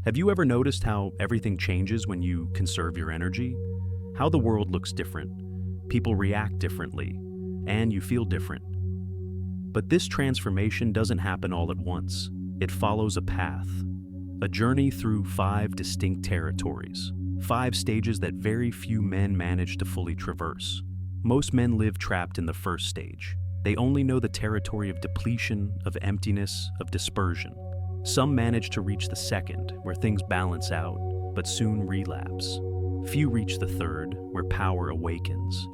Have you ever noticed how everything changes when you conserve your energy? How the world looks different, people react differently, and you feel different. But this transformation doesn't happen all at once. It follows a path, a journey through 5 distinct territories, 5 stages that very few men manage to fully traverse. Most men live trapped in the first stage. They only know the territory of depletion, of emptiness, of dispersion. Some manage to reach the second, where things balance out, but soon relapse. Few reach the third, where power awakens.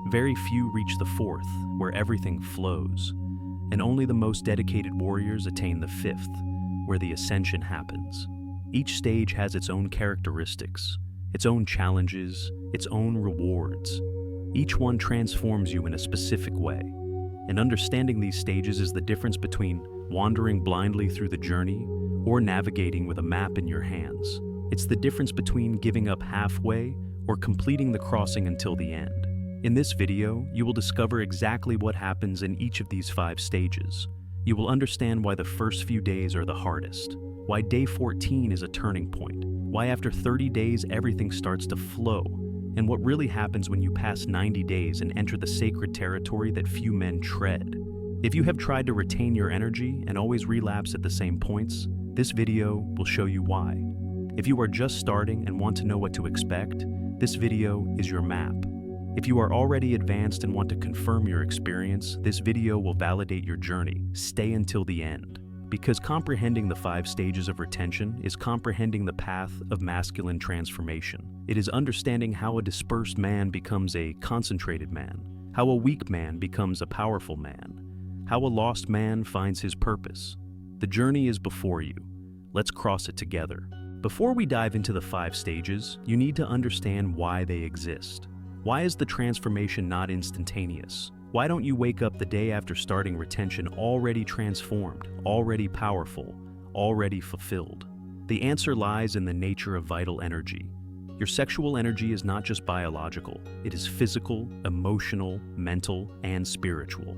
Very few reach the fourth, where everything flows. And only the most dedicated warriors attain the 5th, where the ascension happens. Each stage has its own characteristics, its own challenges, its own rewards. Each one transforms you in a specific way. And understanding these stages is the difference between wandering blindly through the journey or navigating with a map in your hands. It's the difference between giving up halfway or completing the crossing until the end. In this video, you will discover exactly what happens in each of these 5 stages. You will understand why the first few days are the hardest, why day 14 is a turning point, why after 30 days everything starts to flow, and what really happens when you pass 90 days and enter the sacred territory that few men tread. If you have tried to retain your energy and always relapse at the same points, this video will show you why. If you are just starting and want to know what to expect, this video is your map. If you are already advanced and want to confirm your experience, this video will validate your journey. Stay until the end. Because comprehending the 5 stages of retention is comprehending the path of masculine transformation. It is understanding how a dispersed man becomes a concentrated man, how a weak man becomes a powerful man, how a lost man finds his purpose. The journey is before you. Let's cross it together. Before we dive into the 5 stages, you need to understand why they exist. Why is the transformation not instantaneous? Why don't you wake up the day after starting retention already transformed, already powerful, already fulfilled? The answer lies in the nature of vital energy. Your sexual energy is not just biological, it is physical, emotional, mental, and spiritual.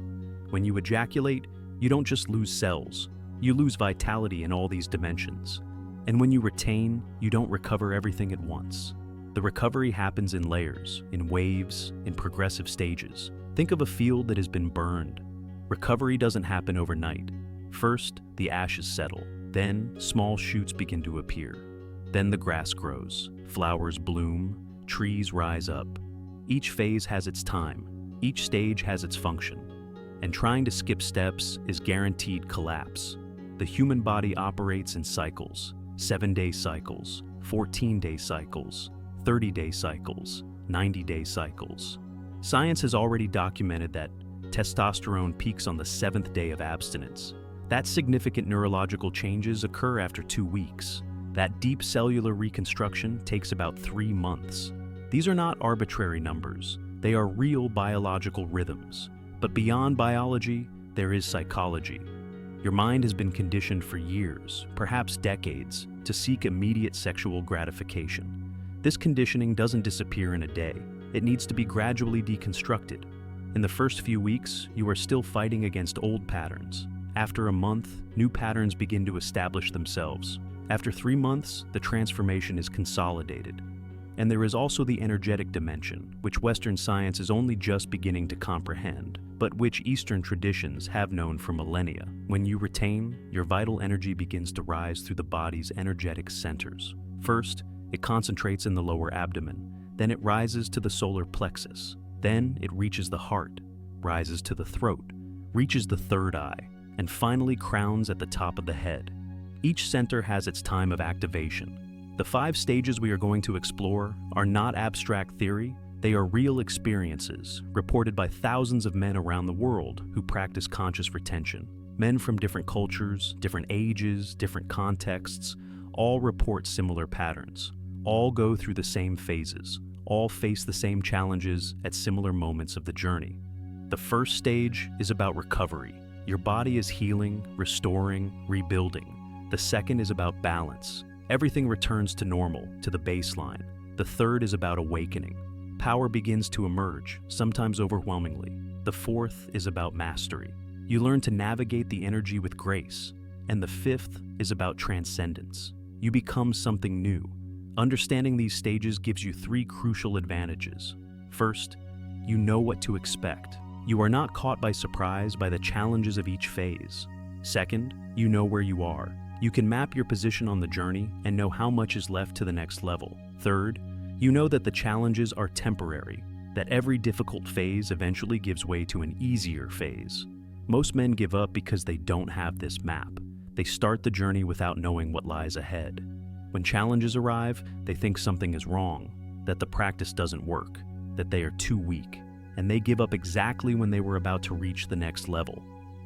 When you ejaculate, you don't just lose cells, you lose vitality in all these dimensions. And when you retain, you don't recover everything at once. The recovery happens in layers, in waves, in progressive stages. Think of a field that has been burned. Recovery doesn't happen overnight. First, the ashes settle. Then, small shoots begin to appear. Then the grass grows, flowers bloom, trees rise up. Each phase has its time. Each stage has its function. And trying to skip steps is guaranteed collapse. The human body operates in cycles, 7-day cycles, 14-day cycles, 30-day cycles, 90-day cycles. Science has already documented that testosterone peaks on the 7th day of abstinence. That significant neurological changes occur after 2 weeks. That deep cellular reconstruction takes about 3 months. These are not arbitrary numbers. They are real biological rhythms. But beyond biology, there is psychology. Your mind has been conditioned for years, perhaps decades, to seek immediate sexual gratification. This conditioning doesn't disappear in a day. It needs to be gradually deconstructed. In the first few weeks, you are still fighting against old patterns. After a month, new patterns begin to establish themselves. After 3 months, the transformation is consolidated. And there is also the energetic dimension, which Western science is only just beginning to comprehend, but which Eastern traditions have known for millennia. When you retain, your vital energy begins to rise through the body's energetic centers. First, it concentrates in the lower abdomen. Then it rises to the solar plexus. Then it reaches the heart, rises to the throat, reaches the third eye, and finally crowns at the top of the head. Each center has its time of activation. The 5 stages we are going to explore are not abstract theory, they are real experiences reported by thousands of men around the world who practice conscious retention. Men from different cultures, different ages, different contexts, all report similar patterns. All go through the same phases. All face the same challenges at similar moments of the journey. The first stage is about recovery. Your body is healing, restoring, rebuilding. The second is about balance. Everything returns to normal, to the baseline. The third is about awakening. Power begins to emerge, sometimes overwhelmingly. The fourth is about mastery. You learn to navigate the energy with grace. And the fifth is about transcendence. You become something new. Understanding these stages gives you three crucial advantages. First, you know what to expect. You are not caught by surprise by the challenges of each phase. Second, you know where you are. You can map your position on the journey and know how much is left to the next level. Third, you know that the challenges are temporary, that every difficult phase eventually gives way to an easier phase. Most men give up because they don't have this map. They start the journey without knowing what lies ahead. When challenges arrive, they think something is wrong, that the practice doesn't work, that they are too weak, and they give up exactly when they were about to reach the next level.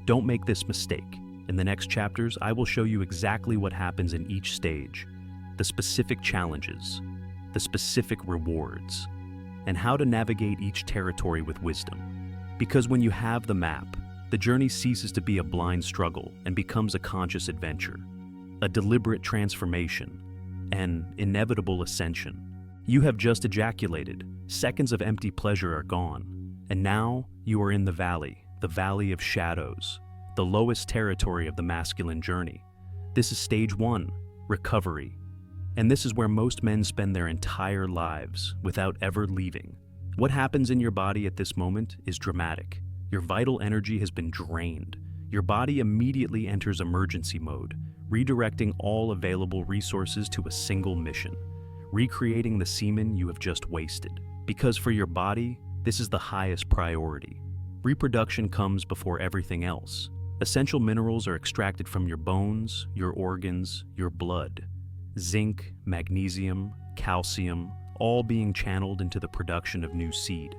Don't make this mistake. In the next chapters, I will show you exactly what happens in each stage, the specific challenges, the specific rewards, and how to navigate each territory with wisdom. Because when you have the map, the journey ceases to be a blind struggle and becomes a conscious adventure, a deliberate transformation, an inevitable ascension. You have just ejaculated. Seconds of empty pleasure are gone. And now you are in the valley of shadows, the lowest territory of the masculine journey. This is stage 1, recovery. And this is where most men spend their entire lives without ever leaving. What happens in your body at this moment is dramatic. Your vital energy has been drained. Your body immediately enters emergency mode, redirecting all available resources to a single mission: recreating the semen you have just wasted. Because for your body, this is the highest priority. Reproduction comes before everything else. Essential minerals are extracted from your bones, your organs, your blood. Zinc, magnesium, calcium, all being channeled into the production of new seed.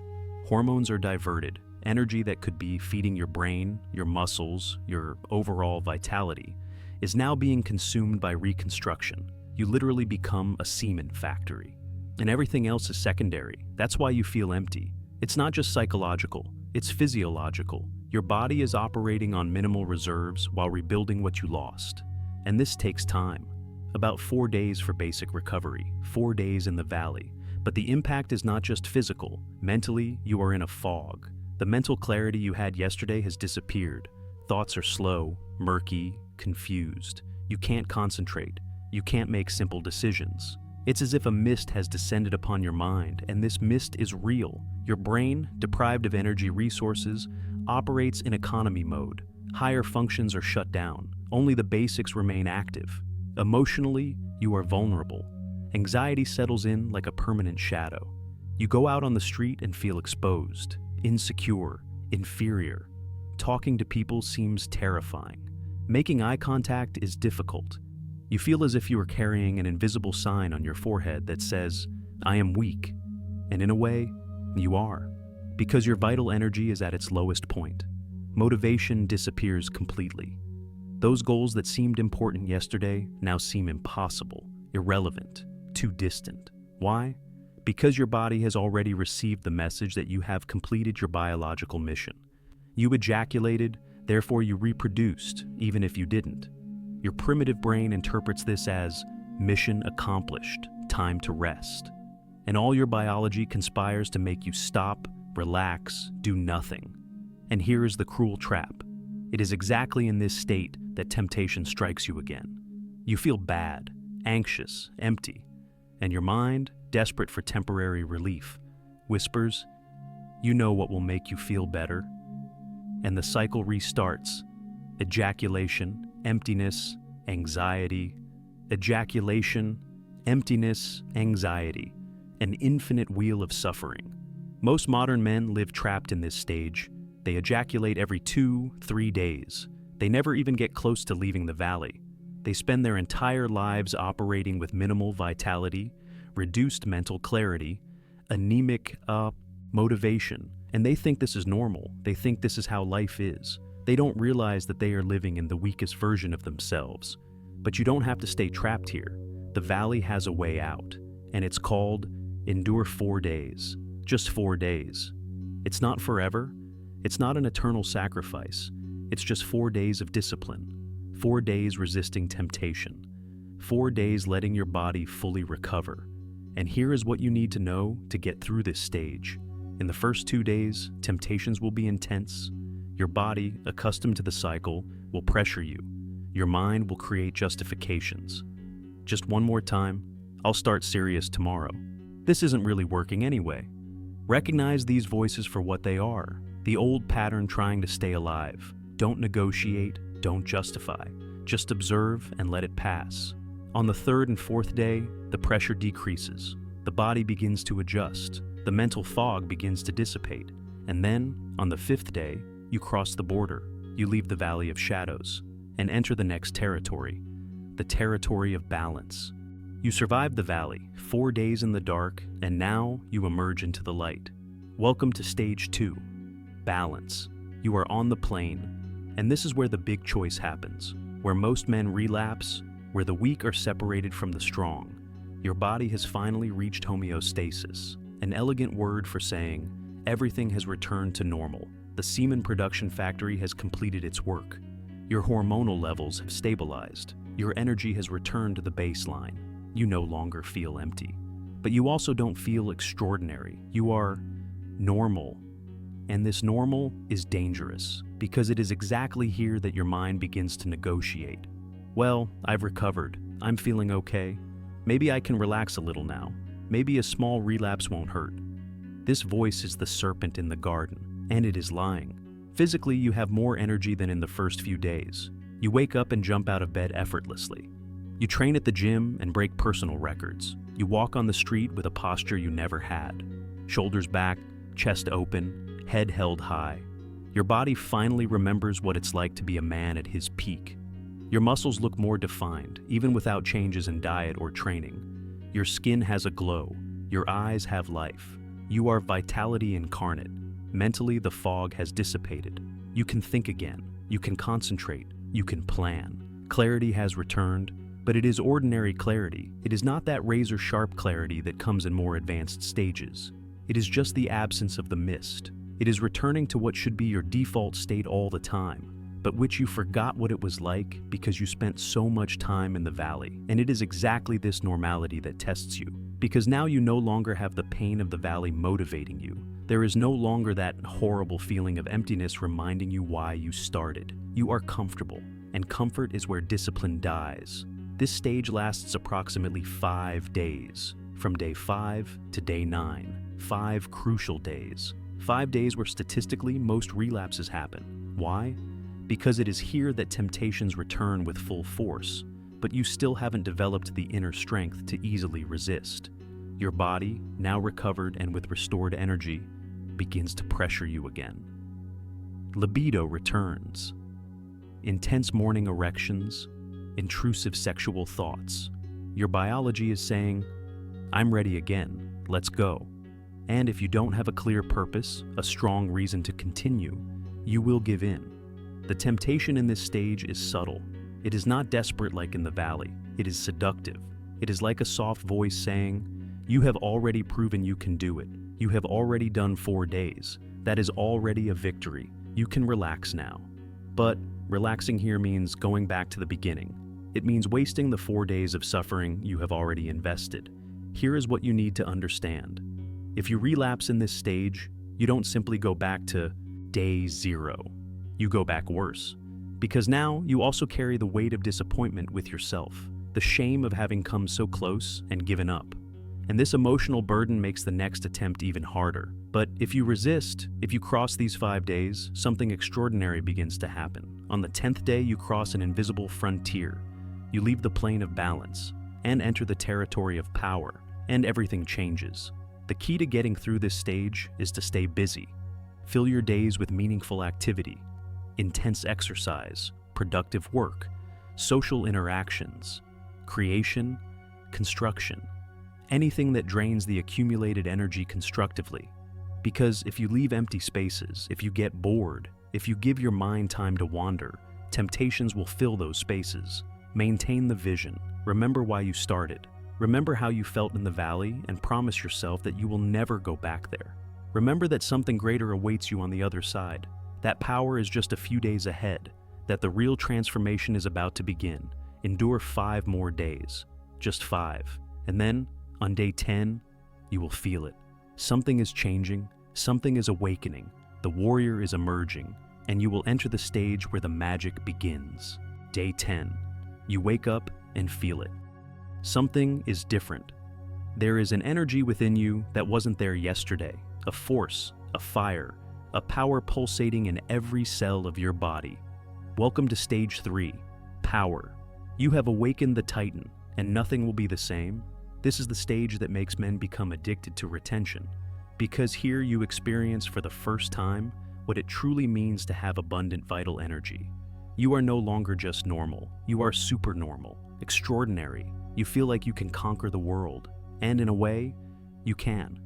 Hormones are diverted. Energy that could be feeding your brain, your muscles, your overall vitality, is now being consumed by reconstruction. You literally become a semen factory. And everything else is secondary. That's why you feel empty. It's not just psychological, it's physiological. Your body is operating on minimal reserves while rebuilding what you lost. And this takes time. About 4 days for basic recovery, 4 days in the valley. But the impact is not just physical. Mentally, you are in a fog. The mental clarity you had yesterday has disappeared. Thoughts are slow, murky, confused. You can't concentrate. You can't make simple decisions. It's as if a mist has descended upon your mind, and this mist is real. Your brain, deprived of energy resources, operates in economy mode. Higher functions are shut down. Only the basics remain active. Emotionally, you are vulnerable. Anxiety settles in like a permanent shadow. You go out on the street and feel exposed, insecure, inferior. Talking to people seems terrifying. Making eye contact is difficult. You feel as if you are carrying an invisible sign on your forehead that says, "I am weak." And in a way, you are, because your vital energy is at its lowest point. Motivation disappears completely. Those goals that seemed important yesterday now seem impossible, irrelevant, too distant. Why? Because your body has already received the message that you have completed your biological mission. You ejaculated, therefore you reproduced, even if you didn't. Your primitive brain interprets this as mission accomplished, time to rest. And all your biology conspires to make you stop, relax, do nothing. And here is the cruel trap. It is exactly in this state that temptation strikes you again. You feel bad, anxious, empty, and your mind, desperate for temporary relief, whispers, "You know what will make you feel better." And the cycle restarts. Ejaculation, emptiness, anxiety. Ejaculation, emptiness, anxiety. An infinite wheel of suffering. Most modern men live trapped in this stage. They ejaculate every 2-3 days. They never even get close to leaving the valley. They spend their entire lives operating with minimal vitality, reduced mental clarity, anemic motivation, and they think this is normal. They think this is how life is. They don't realize that they are living in the weakest version of themselves. But you don't have to stay trapped here. The valley has a way out, and it's called endure 4 days. Just 4 days. It's not forever. It's not an eternal sacrifice. It's just 4 days of discipline. 4 days resisting temptation. 4 days letting your body fully recover. And here is what you need to know to get through this stage. In the first 2 days, temptations will be intense. Your body, accustomed to the cycle, will pressure you. Your mind will create justifications. Just one more time. I'll start serious tomorrow. This isn't really working anyway. Recognize these voices for what they are. The old pattern trying to stay alive. Don't negotiate, don't justify. Just observe and let it pass. On the third and fourth day, the pressure decreases. The body begins to adjust. The mental fog begins to dissipate. And then, on the fifth day, you cross the border. You leave the Valley of Shadows and enter the next territory, the territory of balance. You survive the valley, 4 days in the dark, and now you emerge into the light. Welcome to stage 2, balance. You are on the plane, and this is where the big choice happens, where most men relapse, where the weak are separated from the strong. Your body has finally reached homeostasis, an elegant word for saying everything has returned to normal. The semen production factory has completed its work. Your hormonal levels have stabilized. Your energy has returned to the baseline. You no longer feel empty. But you also don't feel extraordinary. You are normal. And this normal is dangerous, because it is exactly here that your mind begins to negotiate. Well, I've recovered. I'm feeling okay. Maybe I can relax a little now. Maybe a small relapse won't hurt. This voice is the serpent in the garden, and it is lying. Physically, you have more energy than in the first few days. You wake up and jump out of bed effortlessly. You train at the gym and break personal records. You walk on the street with a posture you never had. Shoulders back, chest open, head held high. Your body finally remembers what it's like to be a man at his peak. Your muscles look more defined, even without changes in diet or training. Your skin has a glow. Your eyes have life. You are vitality incarnate. Mentally, the fog has dissipated. You can think again. You can concentrate. You can plan. Clarity has returned, but it is ordinary clarity. It is not that razor-sharp clarity that comes in more advanced stages. It is just the absence of the mist. It is returning to what should be your default state all the time, but which you forgot what it was like because you spent so much time in the valley. And it is exactly this normality that tests you, because now you no longer have the pain of the valley motivating you. There is no longer that horrible feeling of emptiness reminding you why you started. You are comfortable, and comfort is where discipline dies. This stage lasts approximately 5 days, from day 5 to day 9, 5 crucial days. 5 days where statistically most relapses happen. Why? Because it is here that temptations return with full force, but you still haven't developed the inner strength to easily resist. Your body, now recovered and with restored energy, begins to pressure you again. Libido returns. Intense morning erections, intrusive sexual thoughts. Your biology is saying, I'm ready again, let's go. And if you don't have a clear purpose, a strong reason to continue, you will give in. The temptation in this stage is subtle. It is not desperate like in the valley. It is seductive. It is like a soft voice saying, you have already proven you can do it. You have already done 4 days. That is already a victory. You can relax now. But relaxing here means going back to the beginning. It means wasting the 4 days of suffering you have already invested. Here is what you need to understand. If you relapse in this stage, you don't simply go back to day 0. You go back worse. Because now you also carry the weight of disappointment with yourself, the shame of having come so close and given up. And this emotional burden makes the next attempt even harder. But if you resist, if you cross these 5 days, something extraordinary begins to happen. On the 10th day, you cross an invisible frontier. You leave the plane of balance and enter the territory of power, and everything changes. The key to getting through this stage is to stay busy. Fill your days with meaningful activity, intense exercise, productive work, social interactions, creation, construction, anything that drains the accumulated energy constructively. Because if you leave empty spaces, if you get bored, if you give your mind time to wander, temptations will fill those spaces. Maintain the vision. Remember why you started. Remember how you felt in the valley and promise yourself that you will never go back there. Remember that something greater awaits you on the other side. That power is just a few days ahead. That the real transformation is about to begin. Endure 5 more days. Just 5. And then, on day 10, you will feel it. Something is changing. Something is awakening. The warrior is emerging. And you will enter the stage where the magic begins. Day 10. You wake up and feel it. Something is different. There is an energy within you that wasn't there yesterday, a force, a fire, a power pulsating in every cell of your body. Welcome to Stage 3, Power. You have awakened the Titan, and nothing will be the same. This is the stage that makes men become addicted to retention, because here you experience for the first time what it truly means to have abundant vital energy. You are no longer just normal, you are super normal, extraordinary. You feel like you can conquer the world, and in a way, you can.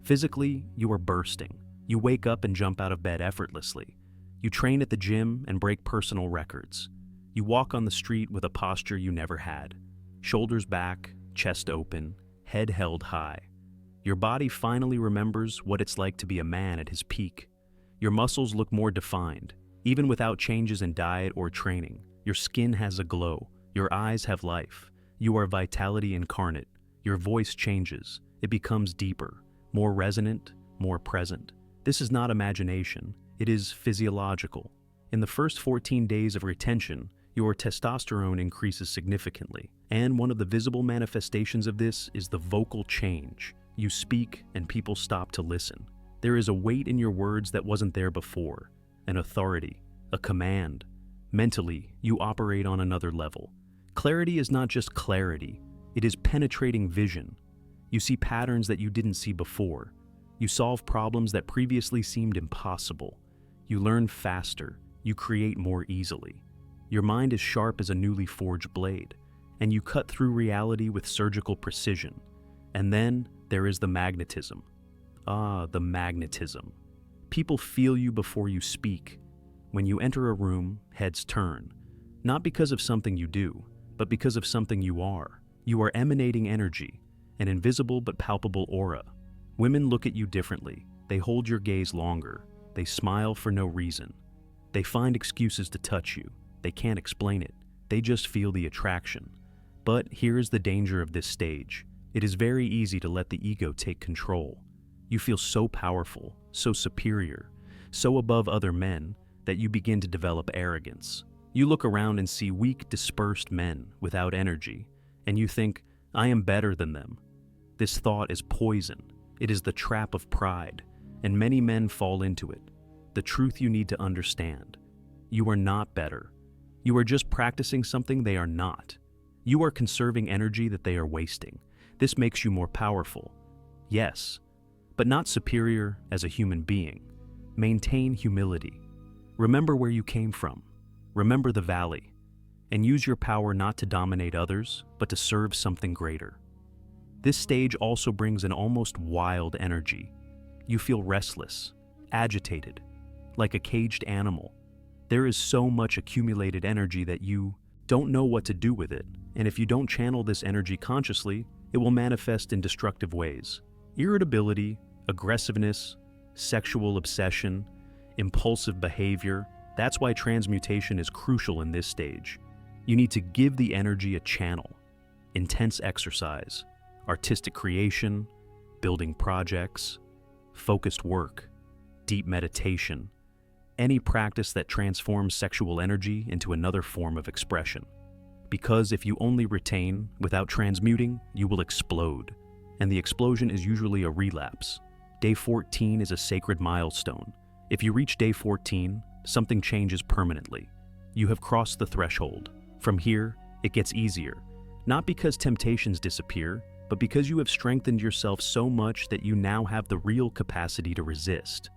Physically, you are bursting. You wake up and jump out of bed effortlessly. You train at the gym and break personal records. You walk on the street with a posture you never had. Shoulders back, chest open, head held high. Your body finally remembers what it's like to be a man at his peak. Your muscles look more defined. Even without changes in diet or training, your skin has a glow. Your eyes have life. You are vitality incarnate. Your voice changes. It becomes deeper, more resonant, more present. This is not imagination, it is physiological. In the first 14 days of retention, your testosterone increases significantly, and one of the visible manifestations of this is the vocal change. You speak and people stop to listen. There is a weight in your words that wasn't there before, an authority, a command. Mentally, you operate on another level. Clarity is not just clarity, it is penetrating vision. You see patterns that you didn't see before. You solve problems that previously seemed impossible. You learn faster. You create more easily. Your mind is sharp as a newly forged blade, and you cut through reality with surgical precision. And then there is the magnetism. Ah, the magnetism. People feel you before you speak. When you enter a room, heads turn. Not because of something you do, but because of something you are. You are emanating energy, an invisible but palpable aura. Women look at you differently. They hold your gaze longer. They smile for no reason. They find excuses to touch you. They can't explain it. They just feel the attraction. But here is the danger of this stage. It is very easy to let the ego take control. You feel so powerful, so superior, so above other men that you begin to develop arrogance. You look around and see weak, dispersed men without energy, and you think, I am better than them. This thought is poison. It is the trap of pride, and many men fall into it. The truth you need to understand. You are not better. You are just practicing something they are not. You are conserving energy that they are wasting. This makes you more powerful. Yes, but not superior as a human being. Maintain humility. Remember where you came from. Remember the valley. And use your power not to dominate others, but to serve something greater. This stage also brings an almost wild energy. You feel restless, agitated, like a caged animal. There is so much accumulated energy that you don't know what to do with it, and if you don't channel this energy consciously, it will manifest in destructive ways. Irritability, aggressiveness, sexual obsession, impulsive behavior. That's why transmutation is crucial in this stage. You need to give the energy a channel. Intense exercise, artistic creation, building projects, focused work, deep meditation, any practice that transforms sexual energy into another form of expression. Because if you only retain without transmuting, you will explode. And the explosion is usually a relapse. Day 14 is a sacred milestone. If you reach day 14, something changes permanently. You have crossed the threshold. From here, it gets easier. Not because temptations disappear, but because you have strengthened yourself so much that you now have the real capacity to resist.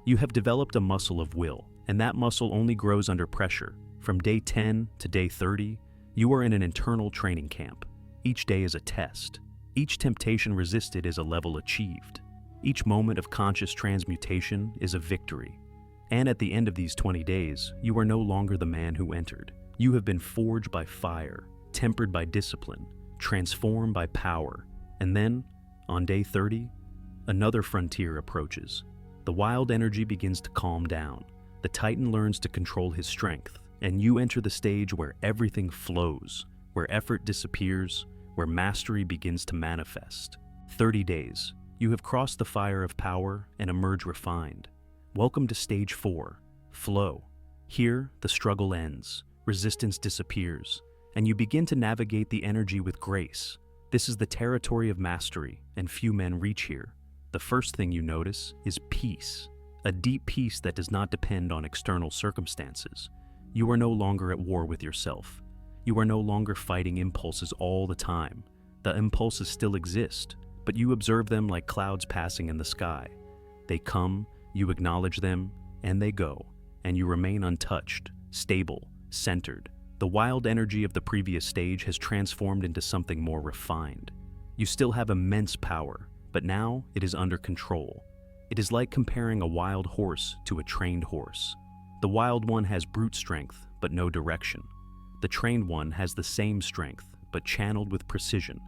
You have developed a muscle of will, and that muscle only grows under pressure. From day 10 to day 30, you are in an internal training camp. Each day is a test. Each temptation resisted is a level achieved. Each moment of conscious transmutation is a victory. And at the end of these 20 days, you are no longer the man who entered. You have been forged by fire, tempered by discipline, transformed by power. And then, on day 30, another frontier approaches. The wild energy begins to calm down. The Titan learns to control his strength, and you enter the stage where everything flows, where effort disappears, where mastery begins to manifest. 30 days. You have crossed the fire of power and emerge refined. Welcome to stage 4, flow. Here, the struggle ends, resistance disappears, and you begin to navigate the energy with grace. This is the territory of mastery, and few men reach here. The first thing you notice is peace, a deep peace that does not depend on external circumstances. You are no longer at war with yourself. You are no longer fighting impulses all the time. The impulses still exist, but you observe them like clouds passing in the sky. They come, you acknowledge them, and they go, and you remain untouched, stable, centered. The wild energy of the previous stage has transformed into something more refined. You still have immense power, but now it is under control. It is like comparing a wild horse to a trained horse. The wild one has brute strength, but no direction. The trained one has the same strength, but channeled with precision.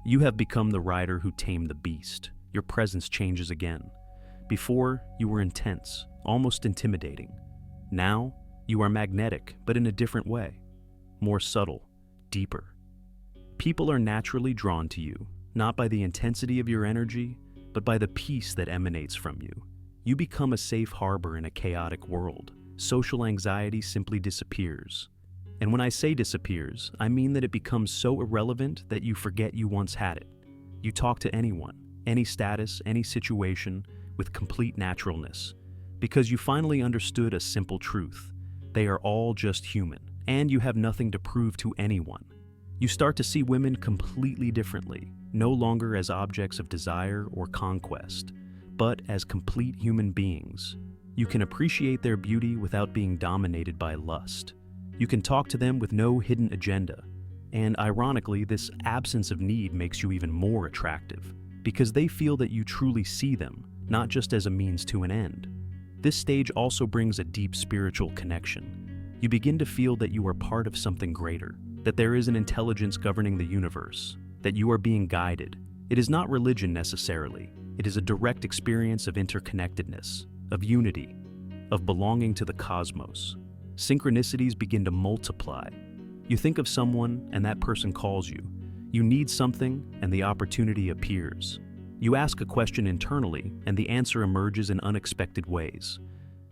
You have become the rider who tamed the beast. Your presence changes again. Before, you were intense, almost intimidating. Now, you are magnetic, but in a different way. More subtle, deeper. People are naturally drawn to you, not by the intensity of your energy, but by the peace that emanates from you. You become a safe harbor in a chaotic world. Social anxiety simply disappears. And when I say disappears, I mean that it becomes so irrelevant that you forget you once had it. You talk to anyone, any status, any situation, with complete naturalness, because you finally understood a simple truth. They are all just human, and you have nothing to prove to anyone. You start to see women completely differently, no longer as objects of desire or conquest, but as complete human beings. You can appreciate their beauty without being dominated by lust. You can talk to them with no hidden agenda. And ironically, this absence of need makes you even more attractive, because they feel that you truly see them, not just as a means to an end. This stage also brings a deep spiritual connection. You begin to feel that you are part of something greater, that there is an intelligence governing the universe, that you are being guided. It is not religion necessarily. It is a direct experience of interconnectedness, of unity, of belonging to the cosmos. Synchronicities begin to multiply. You think of someone and that person calls you. You need something and the opportunity appears. You ask a question internally and the answer emerges in unexpected ways.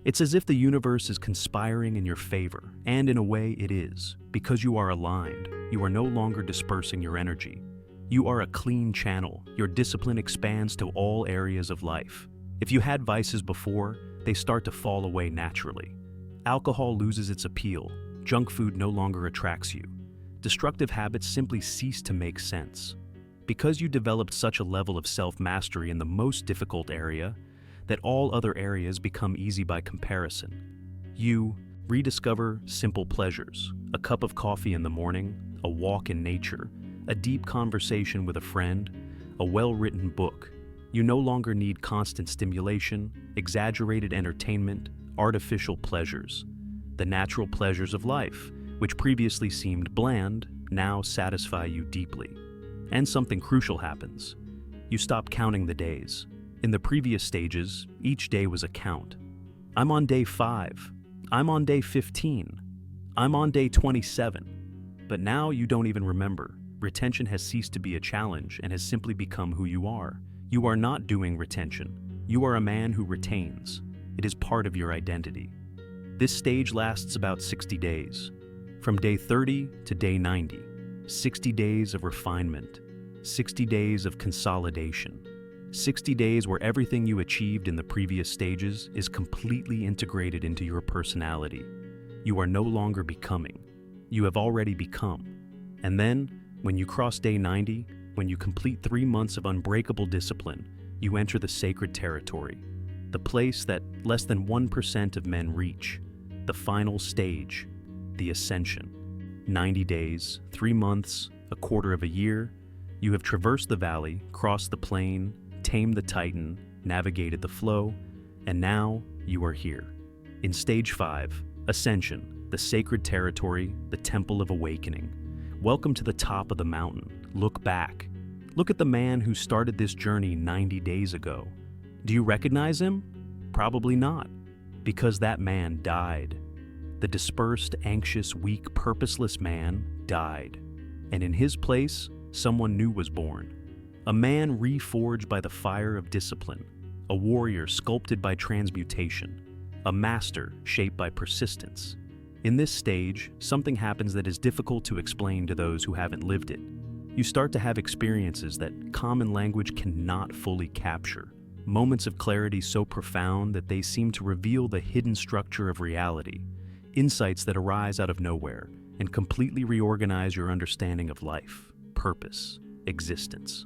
It's as if the universe is conspiring in your favor, and in a way it is. Because you are aligned, you are no longer dispersing your energy. You are a clean channel. Your discipline expands to all areas of life. If you had vices before, they start to fall away naturally. Alcohol loses its appeal. Junk food no longer attracts you. Destructive habits simply cease to make sense. Because you developed such a level of self-mastery in the most difficult area, that all other areas become easy by comparison. You rediscover simple pleasures, a cup of coffee in the morning, a walk in nature, a deep conversation with a friend, a well-written book. You no longer need constant stimulation, exaggerated entertainment, artificial pleasures. The natural pleasures of life, which previously seemed bland, now satisfy you deeply. And something crucial happens. You stop counting the days. In the previous stages, each day was a count. I'm on day 5. I'm on day 15. I'm on day 27. But now you don't even remember. Retention has ceased to be a challenge and has simply become who you are. You are not doing retention. You are a man who retains. It is part of your identity. This stage lasts about 60 days. From day 30 to day 90. 60 days of refinement. 60 days of consolidation. 60 days where everything you achieved in the previous stages is completely integrated into your personality. You are no longer becoming. You have already become. And then, when you cross day 90, when you complete 3 months of unbreakable discipline, you enter the sacred territory, the place that less than 1% of men reach, the final stage, the Ascension. 90 days, 3 months, a quarter of a year, you have traversed the valley, crossed the plain, tamed the titan, navigated the flow, and now you are here. In stage 5, Ascension, the sacred territory, the temple of awakening. Welcome to the top of the mountain. Look back. Look at the man who started this journey 90 days ago. Do you recognize him? Probably not, because that man died. The dispersed, anxious, weak, purposeless man died. And in his place, someone new was born. A man reforged by the fire of discipline, a warrior sculpted by transmutation, a master shaped by persistence. In this stage, something happens that is difficult to explain to those who haven't lived it. You start to have experiences that common language cannot fully capture. Moments of clarity so profound that they seem to reveal the hidden structure of reality. Insights that arise out of nowhere and completely reorganize your understanding of life, purpose, existence.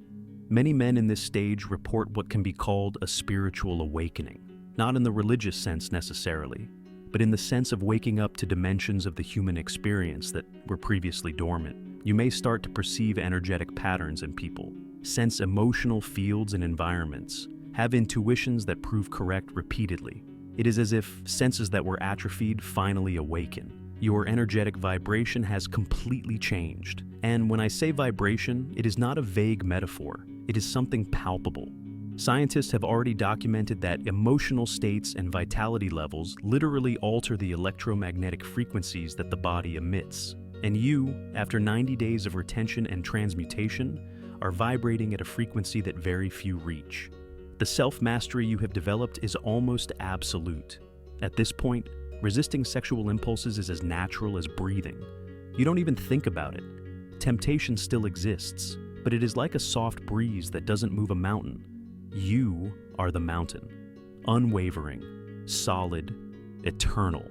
Many men in this stage report what can be called a spiritual awakening, not in the religious sense necessarily, but in the sense of waking up to dimensions of the human experience that were previously dormant. You may start to perceive energetic patterns in people, sense emotional fields and environments, have intuitions that prove correct repeatedly. It is as if senses that were atrophied finally awaken. Your energetic vibration has completely changed. And when I say vibration, it is not a vague metaphor. It is something palpable. Scientists have already documented that emotional states and vitality levels literally alter the electromagnetic frequencies that the body emits. And you, after 90 days of retention and transmutation, are vibrating at a frequency that very few reach. The self-mastery you have developed is almost absolute. At this point, resisting sexual impulses is as natural as breathing. You don't even think about it. Temptation still exists, but it is like a soft breeze that doesn't move a mountain. You are the mountain, unwavering, solid, eternal.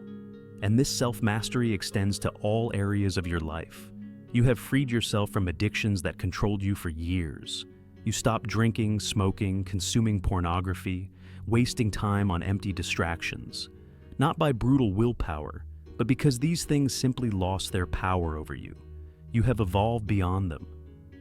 And this self-mastery extends to all areas of your life. You have freed yourself from addictions that controlled you for years. You stopped drinking, smoking, consuming pornography, wasting time on empty distractions. Not by brutal willpower, but because these things simply lost their power over you. You have evolved beyond them.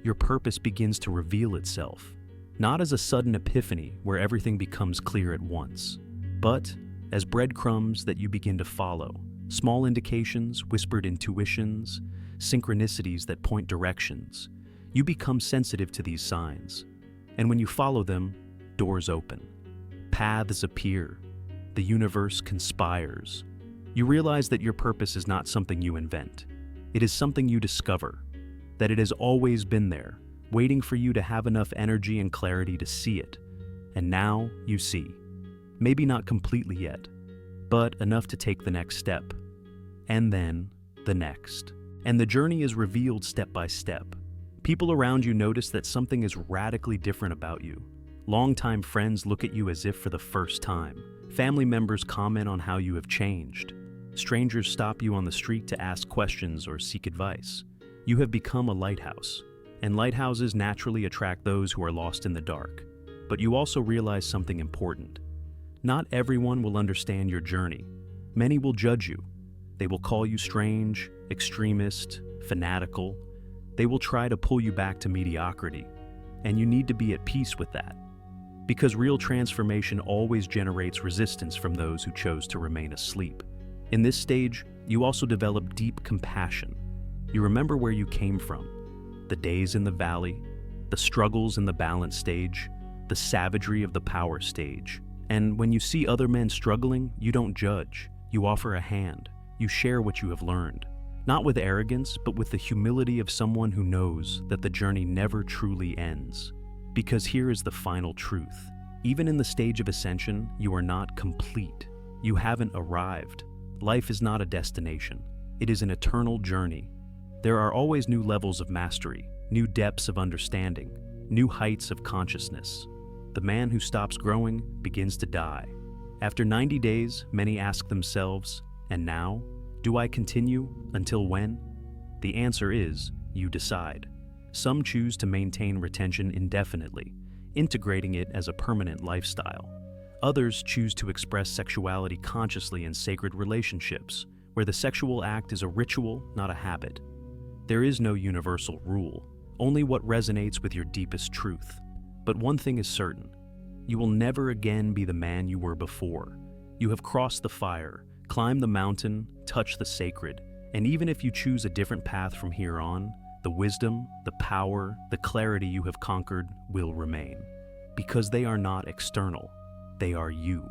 Your purpose begins to reveal itself, not as a sudden epiphany where everything becomes clear at once, but as breadcrumbs that you begin to follow, small indications, whispered intuitions, synchronicities that point directions. You become sensitive to these signs, and when you follow them, doors open. Paths appear. The universe conspires. You realize that your purpose is not something you invent. It is something you discover, that it has always been there, waiting for you to have enough energy and clarity to see it. And now you see. Maybe not completely yet, but enough to take the next step. And then the next. And the journey is revealed step by step. People around you notice that something is radically different about you. Longtime friends look at you as if for the first time. Family members comment on how you have changed. Strangers stop you on the street to ask questions or seek advice. You have become a lighthouse, and lighthouses naturally attract those who are lost in the dark. But you also realize something important. Not everyone will understand your journey. Many will judge you. They will call you strange, extremist, fanatical. They will try to pull you back to mediocrity, and you need to be at peace with that. Because real transformation always generates resistance from those who chose to remain asleep. In this stage, you also develop deep compassion. You remember where you came from, the days in the valley, the struggles in the balance stage, the savagery of the power stage. And when you see other men struggling, you don't judge. You offer a hand. You share what you have learned. Not with arrogance, but with the humility of someone who knows that the journey never truly ends. Because here is the final truth. Even in the stage of ascension, you are not complete. You haven't arrived. Life is not a destination. It is an eternal journey. There are always new levels of mastery, new depths of understanding, new heights of consciousness. The man who stops growing begins to die. After 90 days, many ask themselves, and now? Do I continue? Until when? The answer is, you decide. Some choose to maintain retention indefinitely, integrating it as a permanent lifestyle. Others choose to express sexuality consciously in sacred relationships, where the sexual act is a ritual, not a habit. There is no universal rule, only what resonates with your deepest truth. But one thing is certain, you will never again be the man you were before. You have crossed the fire, climbed the mountain, touched the sacred, and even if you choose a different path from here on, the wisdom, the power, the clarity you have conquered will remain. Because they are not external, they are you.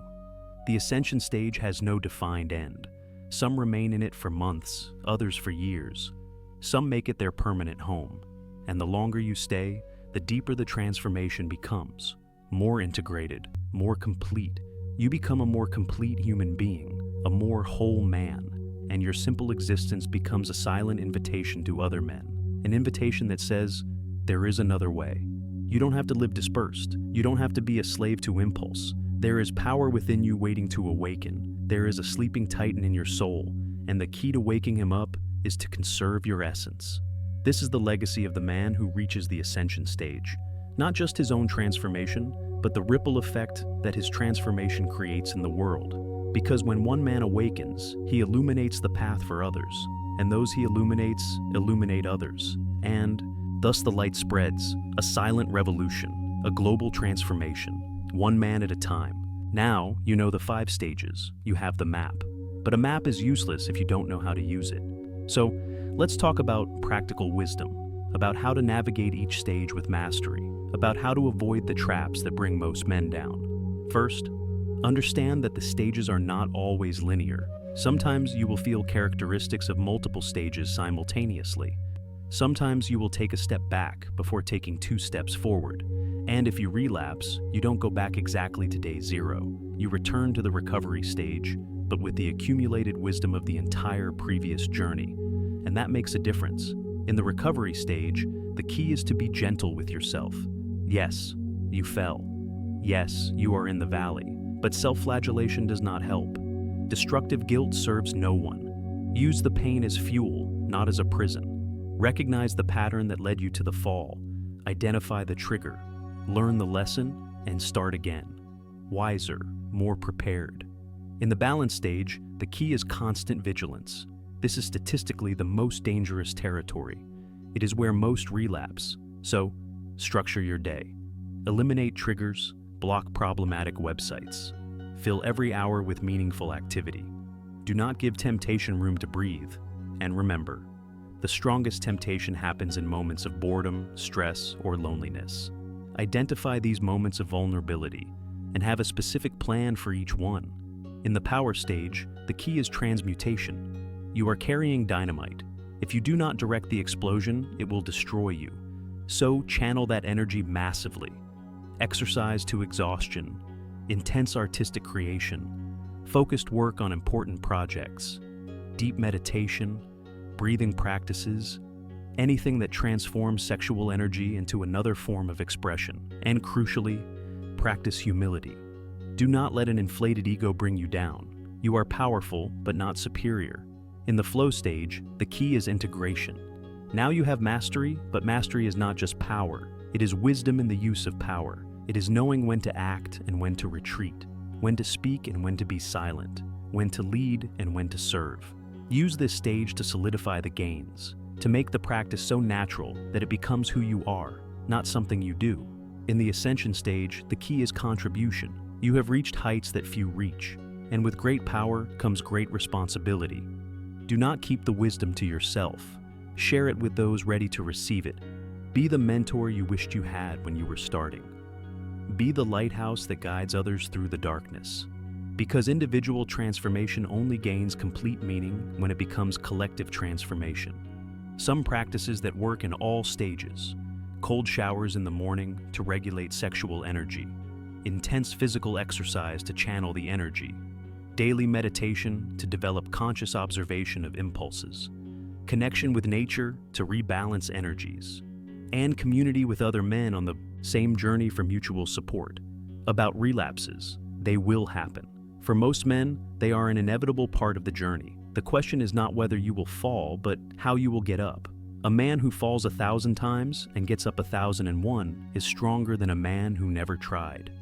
The ascension stage has no defined end. Some remain in it for months, others for years. Some make it their permanent home. And the longer you stay, the deeper the transformation becomes. More integrated, more complete. You become a more complete human being, a more whole man, and your simple existence becomes a silent invitation to other men. An invitation that says, there is another way. You don't have to live dispersed. You don't have to be a slave to impulse. There is power within you waiting to awaken. There is a sleeping titan in your soul, and the key to waking him up is to conserve your essence. This is the legacy of the man who reaches the Ascension stage. Not just his own transformation, but the ripple effect that his transformation creates in the world. Because when one man awakens, he illuminates the path for others, and those he illuminates illuminate others. And thus the light spreads, a silent revolution, a global transformation, one man at a time. Now, you know the 5 stages, you have the map. But a map is useless if you don't know how to use it. So, let's talk about practical wisdom, about how to navigate each stage with mastery, about how to avoid the traps that bring most men down. First, understand that the stages are not always linear. Sometimes you will feel characteristics of multiple stages simultaneously. Sometimes you will take a step back before taking 2 steps forward. And if you relapse, you don't go back exactly to day 0. You return to the recovery stage, but with the accumulated wisdom of the entire previous journey. And that makes a difference. In the recovery stage, the key is to be gentle with yourself. Yes, you fell. Yes, you are in the valley. But self-flagellation does not help. Destructive guilt serves no one. Use the pain as fuel, not as a prison. Recognize the pattern that led you to the fall. Identify the trigger. Learn the lesson and start again. Wiser, more prepared. In the balance stage, the key is constant vigilance. This is statistically the most dangerous territory. It is where most relapse. So, structure your day. Eliminate triggers, block problematic websites. Fill every hour with meaningful activity. Do not give temptation room to breathe. And remember, the strongest temptation happens in moments of boredom, stress, or loneliness. Identify these moments of vulnerability and have a specific plan for each one. In the power stage, the key is transmutation. You are carrying dynamite. If you do not direct the explosion, it will destroy you. So channel that energy massively. Exercise to exhaustion, intense artistic creation, focused work on important projects, deep meditation, breathing practices, anything that transforms sexual energy into another form of expression. And crucially, practice humility. Do not let an inflated ego bring you down. You are powerful, but not superior. In the flow stage, the key is integration. Now you have mastery, but mastery is not just power. It is wisdom in the use of power. It is knowing when to act and when to retreat, when to speak and when to be silent, when to lead and when to serve. Use this stage to solidify the gains, to make the practice so natural that it becomes who you are, not something you do. In the Ascension stage, the key is contribution. You have reached heights that few reach, and with great power comes great responsibility. Do not keep the wisdom to yourself. Share it with those ready to receive it. Be the mentor you wished you had when you were starting. Be the lighthouse that guides others through the darkness. Because individual transformation only gains complete meaning when it becomes collective transformation. Some practices that work in all stages. Cold showers in the morning to regulate sexual energy. Intense physical exercise to channel the energy. Daily meditation to develop conscious observation of impulses. Connection with nature to rebalance energies. And community with other men on the same journey for mutual support. About relapses, they will happen. For most men, they are an inevitable part of the journey. The question is not whether you will fall, but how you will get up. A man who falls 1,000 times and gets up 1,001 is stronger than a man who never tried.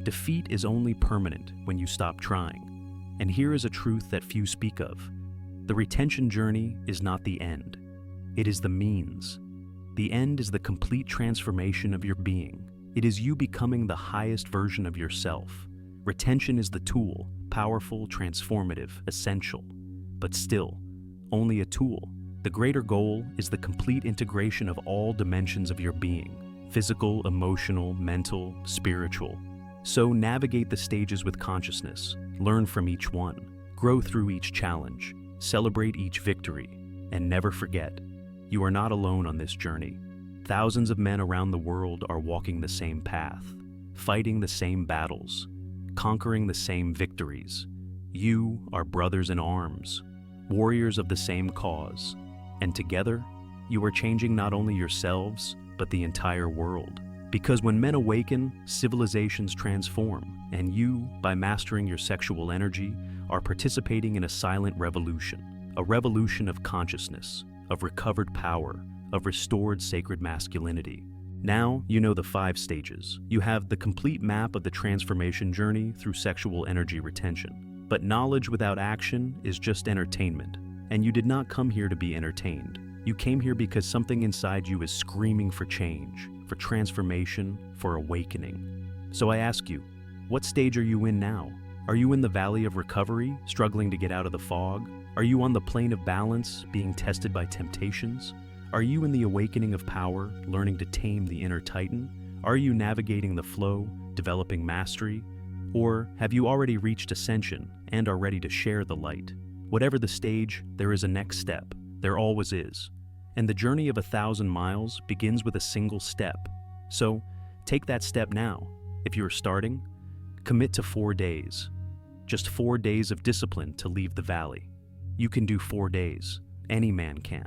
Defeat is only permanent when you stop trying. And here is a truth that few speak of. The retention journey is not the end. It is the means. The end is the complete transformation of your being. It is you becoming the highest version of yourself. Retention is the tool, powerful, transformative, essential. But still, only a tool. The greater goal is the complete integration of all dimensions of your being. Physical, emotional, mental, spiritual. So navigate the stages with consciousness. Learn from each one. Grow through each challenge. Celebrate each victory. And never forget, you are not alone on this journey. Thousands of men around the world are walking the same path, fighting the same battles, conquering the same victories. You are brothers in arms, warriors of the same cause, and together, you are changing not only yourselves, but the entire world. Because when men awaken, civilizations transform, and you, by mastering your sexual energy, are participating in a silent revolution. A revolution of consciousness, of recovered power, of restored sacred masculinity. Now, you know the 5 stages. You have the complete map of the transformation journey through sexual energy retention. But knowledge without action is just entertainment. And you did not come here to be entertained. You came here because something inside you is screaming for change, for transformation, for awakening. So I ask you, what stage are you in now? Are you in the valley of recovery, struggling to get out of the fog? Are you on the plane of balance, being tested by temptations? Are you in the awakening of power, learning to tame the inner titan? Are you navigating the flow, developing mastery? Or have you already reached ascension and are ready to share the light? Whatever the stage, there is a next step. There always is. And the journey of 1,000 miles begins with a single step. So, take that step now. If you are starting, commit to 4 days. Just 4 days of discipline to leave the valley. You can do 4 days. Any man can.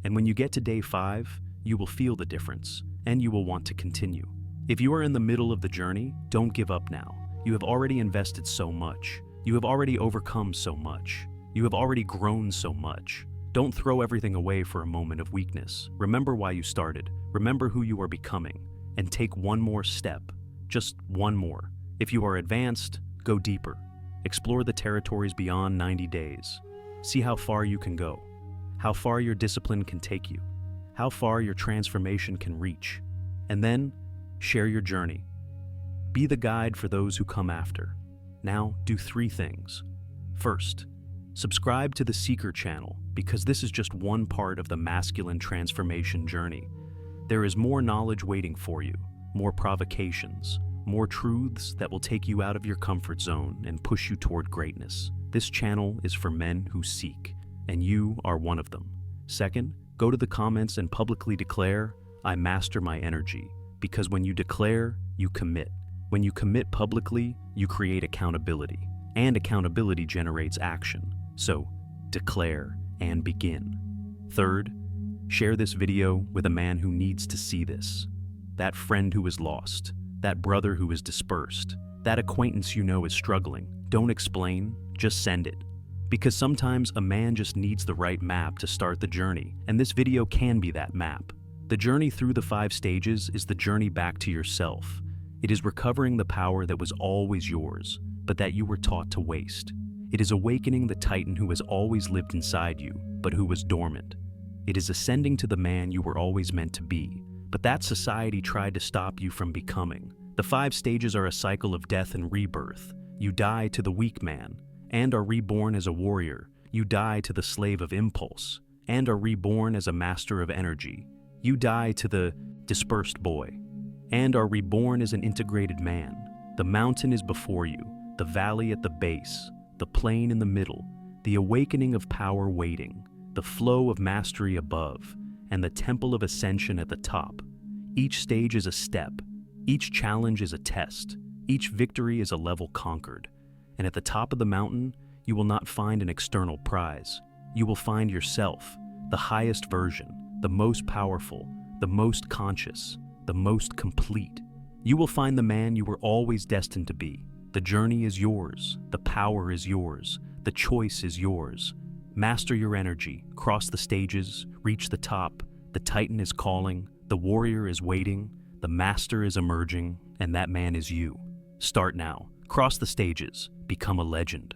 And when you get to day 5, you will feel the difference, and you will want to continue. If you are in the middle of the journey, don't give up now. You have already invested so much. You have already overcome so much. You have already grown so much. Don't throw everything away for a moment of weakness. Remember why you started. Remember who you are becoming. And take one more step. Just one more. If you are advanced, go deeper. Explore the territories beyond 90 days. See how far you can go. How far your discipline can take you. How far your transformation can reach. And then, share your journey. Be the guide for those who come after. Now, do 3 things. First, subscribe to the Seeker channel, because this is just one part of the masculine transformation journey. There is more knowledge waiting for you, more provocations, more truths that will take you out of your comfort zone and push you toward greatness. This channel is for men who seek, and you are one of them. Second, go to the comments and publicly declare, "I master my energy," because when you declare, you commit. When you commit publicly, you create accountability, and accountability generates action. So, declare and begin. Third, share this video with a man who needs to see this. That friend who is lost, that brother who is dispersed, that acquaintance you know is struggling. Don't explain, just send it. Because sometimes a man just needs the right map to start the journey, and this video can be that map. The journey through the 5 stages is the journey back to yourself. It is recovering the power that was always yours, but that you were taught to waste. It is awakening the titan who has always lived inside you, but who was dormant. It is ascending to the man you were always meant to be, but that society tried to stop you from becoming. The 5 stages are a cycle of death and rebirth. You die to the weak man, and are reborn as a warrior. You die to the slave of impulse, and are reborn as a master of energy. You die to the dispersed boy, and are reborn as an integrated man. The mountain is before you, the valley at the base, the plain in the middle, the awakening of power waiting, the flow of mastery above, and the temple of ascension at the top. Each stage is a step. Each challenge is a test. Each victory is a level conquered. And at the top of the mountain, you will not find an external prize. You will find yourself, the highest version, the most powerful, the most conscious, the most complete. You will find the man you were always destined to be. The journey is yours. The power is yours. The choice is yours. Master your energy. Cross the stages. Reach the top. The titan is calling. The warrior is waiting. The master is emerging. And that man is you. Start now. Cross the stages. Become a legend.